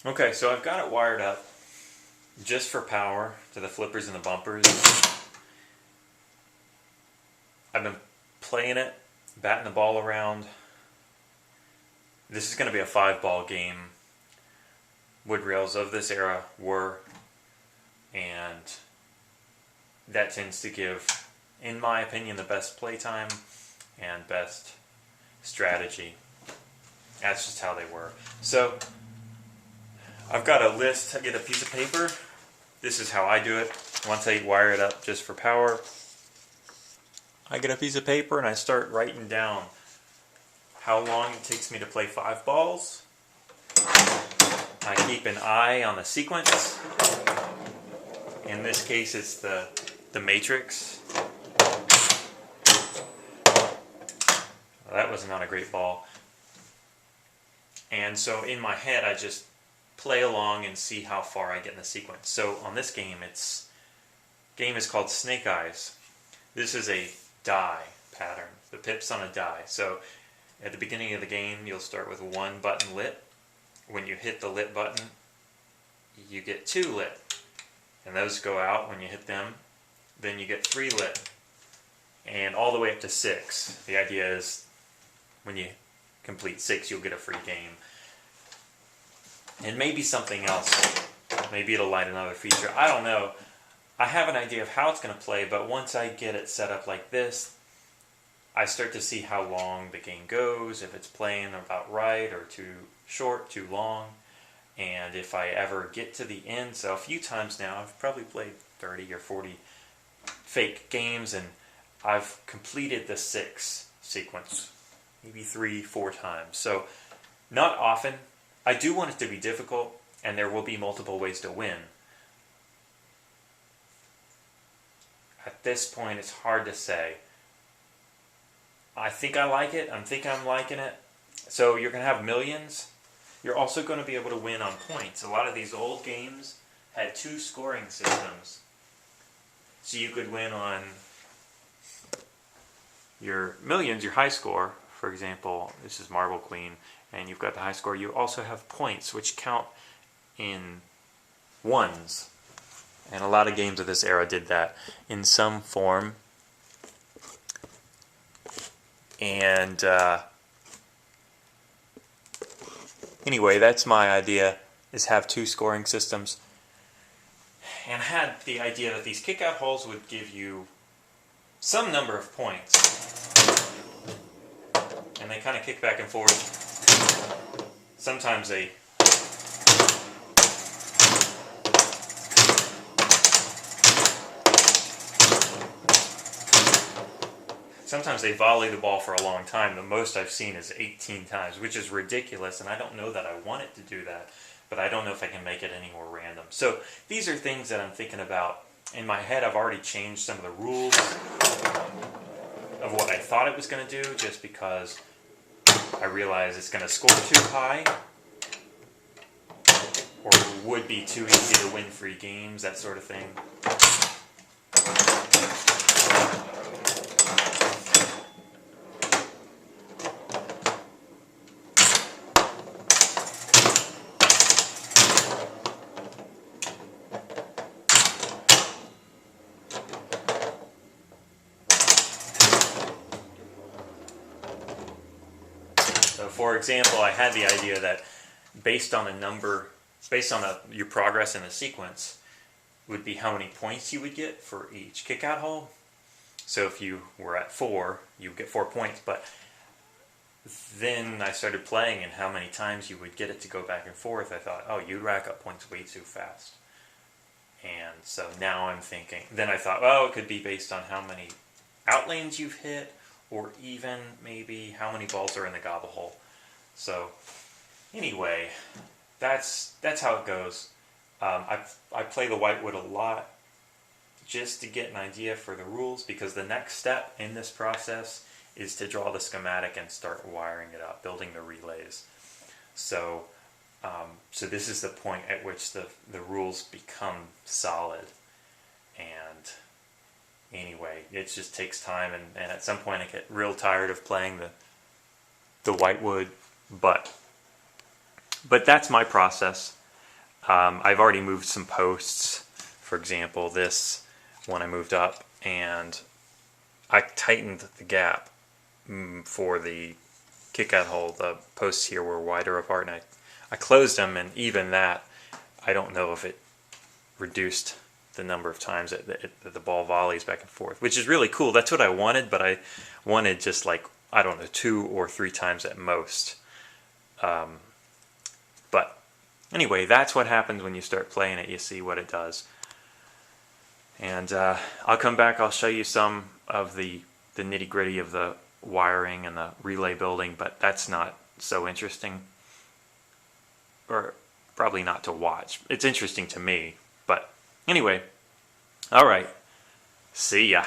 Okay, so I've got it wired up just for power to the flippers and the bumpers. I've been playing it, batting the ball around. This is going to be a 5-ball game. Wood rails of this era were, and that tends to give, in my opinion, the best playtime and best strategy. That's just how they were. So I've got a list. I get a piece of paper. This is how I do it. Once I wire it up just for power, I get a piece of paper and I start writing down how long it takes me to play 5 balls. I keep an eye on the sequence. In this case, it's the matrix. Well, that was not a great ball. And so in my head, I just play along and see how far I get in the sequence. So on this game, game is called Snake Eyes. This is a die pattern. The pip's on a die. So at the beginning of the game, you'll start with 1 button lit. When you hit the lit button, you get 2 lit. And those go out when you hit them. Then you get 3 lit. And all the way up to 6. The idea is when you complete 6, you'll get a free game. And maybe something else. Maybe it'll light another feature. I don't know. I have an idea of how it's going to play, but once I get it set up like this, I start to see how long the game goes, if it's playing about right or too short, too long, and if I ever get to the end. So a few times now, I've probably played 30 or 40 fake games, and I've completed the 6 sequence, maybe 3, 4 times. So not often. I do want it to be difficult, and there will be multiple ways to win. At this point, it's hard to say. I think I like it. I think I'm liking it. So you're going to have millions. You're also going to be able to win on points. A lot of these old games had 2 scoring systems. So you could win on your millions, your high score. For example, this is Marble Queen, and you've got the high score. You also have points, which count in ones. And a lot of games of this era did that in some form. And anyway, that's my idea, is have 2 scoring systems. And I had the idea that these kick-out holes would give you some number of points. And they kind of kick back and forth. Sometimes they volley the ball for a long time. The most I've seen is 18 times, which is ridiculous, and I don't know that I want it to do that, but I don't know if I can make it any more random. So these are things that I'm thinking about. In my head, I've already changed some of the rules of what I thought it was going to do, just because I realize it's going to score too high, or it would be too easy to win free games, that sort of thing. So for example, I had the idea that based on your progress in the sequence, would be how many points you would get for each kick-out hole. So if you were at 4, you would get 4 points, but then I started playing and how many times you would get it to go back and forth. I thought, oh, you'd rack up points way too fast. And so now I'm thinking, then I thought, oh, it could be based on how many outlanes you've hit, or even maybe how many balls are in the gobble hole. So anyway, that's how it goes. I play the whitewood a lot just to get an idea for the rules, because the next step in this process is to draw the schematic and start wiring it up, building the relays. So this is the point at which the rules become solid. And anyway, it just takes time, and at some point I get real tired of playing the whitewood, but that's my process. I've already moved some posts. For example, this one I moved up, and I tightened the gap for the kick-out hole. The posts here were wider apart, and I closed them, and even that, I don't know if it reduced the number of times that the ball volleys back and forth, which is really cool. That's what I wanted, but I wanted just like, I don't know, 2 or 3 times at most. But anyway, that's what happens when you start playing it. You see what it does. And I'll come back, I'll show you some of the nitty-gritty of the wiring and the relay building, but that's not so interesting, or probably not to watch. It's interesting to me, but anyway, all right, see ya.